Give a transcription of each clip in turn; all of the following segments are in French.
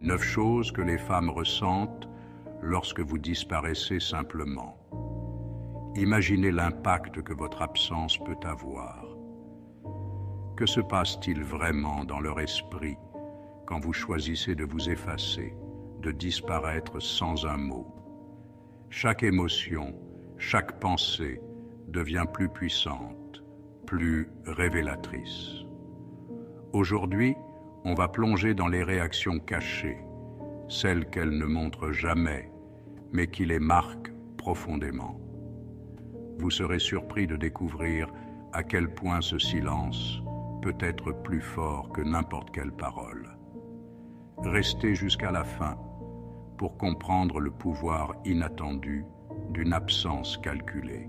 9 choses que les femmes ressentent lorsque vous disparaissez simplement. Imaginez l'impact que votre absence peut avoir. Que se passe-t-il vraiment dans leur esprit quand vous choisissez de vous effacer, de disparaître sans un mot? Chaque émotion, chaque pensée devient plus puissante, plus révélatrice. Aujourd'hui, on va plonger dans les réactions cachées, celles qu'elles ne montrent jamais, mais qui les marquent profondément. Vous serez surpris de découvrir à quel point ce silence peut être plus fort que n'importe quelle parole. Restez jusqu'à la fin pour comprendre le pouvoir inattendu d'une absence calculée.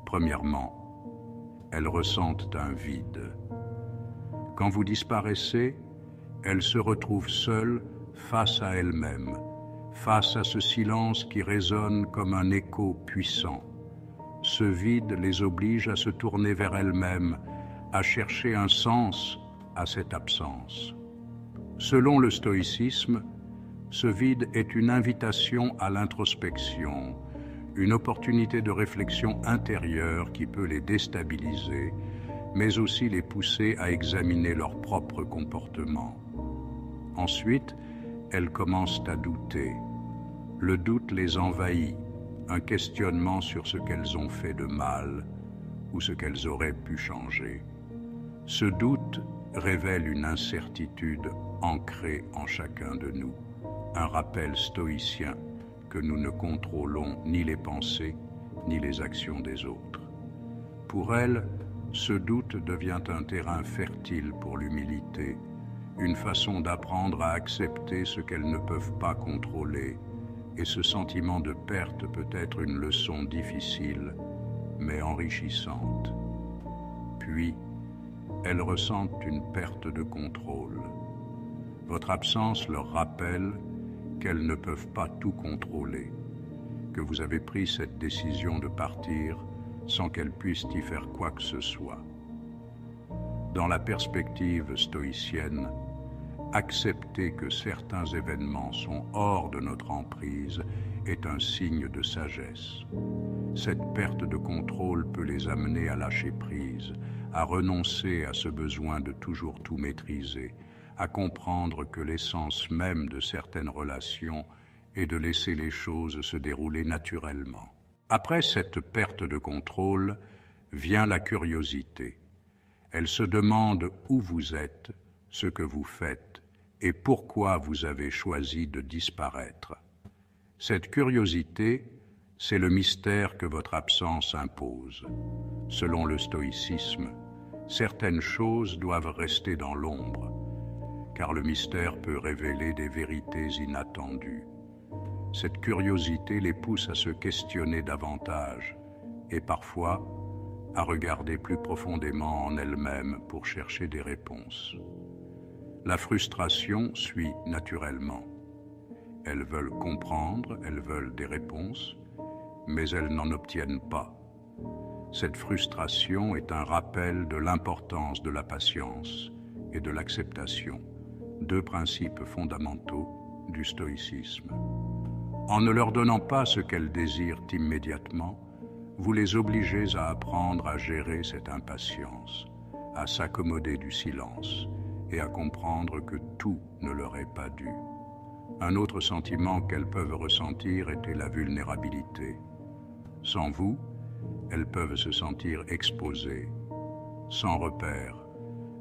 Premièrement, elles ressentent un vide. Quand vous disparaissez, elles se retrouvent seules face à elles-mêmes, face à ce silence qui résonne comme un écho puissant. Ce vide les oblige à se tourner vers elles-mêmes, à chercher un sens à cette absence. Selon le stoïcisme, ce vide est une invitation à l'introspection, une opportunité de réflexion intérieure qui peut les déstabiliser, mais aussi les pousser à examiner leur propre comportement. Ensuite, elles commencent à douter. Le doute les envahit, un questionnement sur ce qu'elles ont fait de mal ou ce qu'elles auraient pu changer. Ce doute révèle une incertitude ancrée en chacun de nous, un rappel stoïcien que nous ne contrôlons ni les pensées ni les actions des autres. Pour elles, ce doute devient un terrain fertile pour l'humilité, une façon d'apprendre à accepter ce qu'elles ne peuvent pas contrôler, et ce sentiment de perte peut être une leçon difficile, mais enrichissante. Puis, elles ressentent une perte de contrôle. Votre absence leur rappelle qu'elles ne peuvent pas tout contrôler, que vous avez pris cette décision de partir sans qu'elles puissent y faire quoi que ce soit. Dans la perspective stoïcienne, accepter que certains événements sont hors de notre emprise est un signe de sagesse. Cette perte de contrôle peut les amener à lâcher prise, à renoncer à ce besoin de toujours tout maîtriser, à comprendre que l'essence même de certaines relations est de laisser les choses se dérouler naturellement. Après cette perte de contrôle, vient la curiosité. Elle se demande où vous êtes, ce que vous faites et pourquoi vous avez choisi de disparaître. Cette curiosité, c'est le mystère que votre absence impose. Selon le stoïcisme, certaines choses doivent rester dans l'ombre, car le mystère peut révéler des vérités inattendues. Cette curiosité les pousse à se questionner davantage et parfois à regarder plus profondément en elles-mêmes pour chercher des réponses. La frustration suit naturellement. Elles veulent comprendre, elles veulent des réponses, mais elles n'en obtiennent pas. Cette frustration est un rappel de l'importance de la patience et de l'acceptation, deux principes fondamentaux du stoïcisme. En ne leur donnant pas ce qu'elles désirent immédiatement, vous les obligez à apprendre à gérer cette impatience, à s'accommoder du silence et à comprendre que tout ne leur est pas dû. Un autre sentiment qu'elles peuvent ressentir était la vulnérabilité. Sans vous, elles peuvent se sentir exposées, sans repère,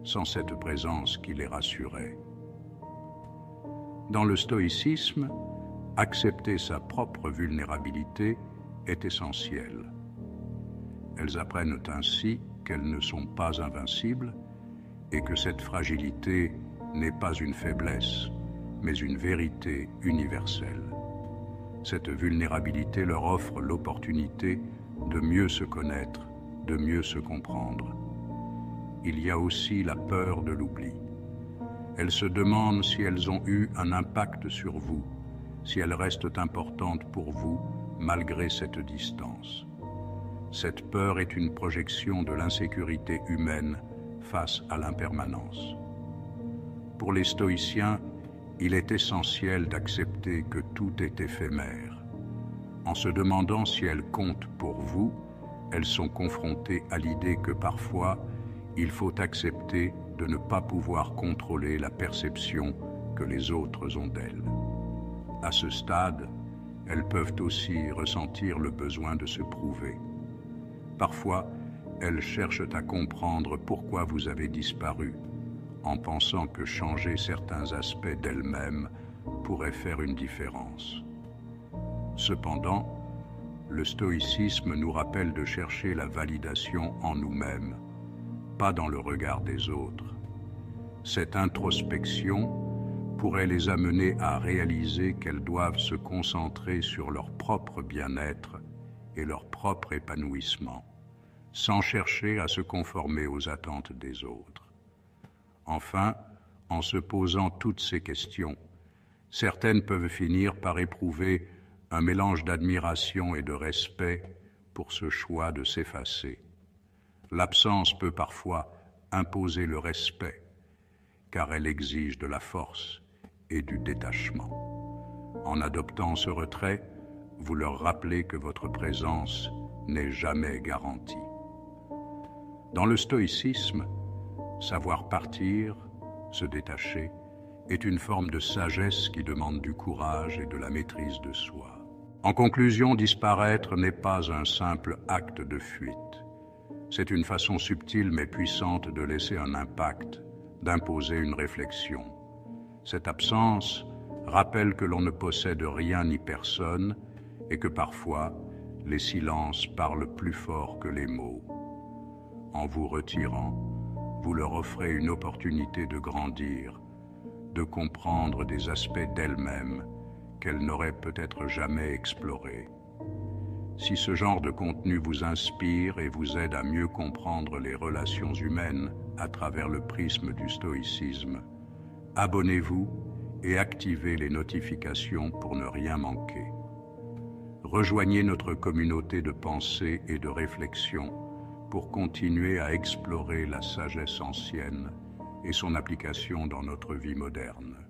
sans cette présence qui les rassurait. Dans le stoïcisme, accepter sa propre vulnérabilité est essentiel. Elles apprennent ainsi qu'elles ne sont pas invincibles et que cette fragilité n'est pas une faiblesse, mais une vérité universelle. Cette vulnérabilité leur offre l'opportunité de mieux se connaître, de mieux se comprendre. Il y a aussi la peur de l'oubli. Elles se demandent si elles ont eu un impact sur vous, si elles restent importantes pour vous malgré cette distance. Cette peur est une projection de l'insécurité humaine face à l'impermanence. Pour les stoïciens, il est essentiel d'accepter que tout est éphémère. En se demandant si elles comptent pour vous, elles sont confrontées à l'idée que parfois, il faut accepter de ne pas pouvoir contrôler la perception que les autres ont d'elles. À ce stade, elles peuvent aussi ressentir le besoin de se prouver. Parfois, elles cherchent à comprendre pourquoi vous avez disparu, en pensant que changer certains aspects d'elles-mêmes pourrait faire une différence. Cependant, le stoïcisme nous rappelle de chercher la validation en nous-mêmes, pas dans le regard des autres. Cette introspection pourrait les amener à réaliser qu'elles doivent se concentrer sur leur propre bien-être et leur propre épanouissement, sans chercher à se conformer aux attentes des autres. Enfin, en se posant toutes ces questions, certaines peuvent finir par éprouver un mélange d'admiration et de respect pour ce choix de s'effacer. L'absence peut parfois imposer le respect, car elle exige de la force et du détachement. En adoptant ce retrait, vous leur rappelez que votre présence n'est jamais garantie. Dans le stoïcisme, savoir partir, se détacher, est une forme de sagesse qui demande du courage et de la maîtrise de soi. En conclusion, disparaître n'est pas un simple acte de fuite. C'est une façon subtile mais puissante de laisser un impact, d'imposer une réflexion. Cette absence rappelle que l'on ne possède rien ni personne et que parfois, les silences parlent plus fort que les mots. En vous retirant, vous leur offrez une opportunité de grandir, de comprendre des aspects d'elles-mêmes qu'elles n'auraient peut-être jamais explorés. Si ce genre de contenu vous inspire et vous aide à mieux comprendre les relations humaines à travers le prisme du stoïcisme, abonnez-vous et activez les notifications pour ne rien manquer. Rejoignez notre communauté de pensée et de réflexion pour continuer à explorer la sagesse ancienne et son application dans notre vie moderne.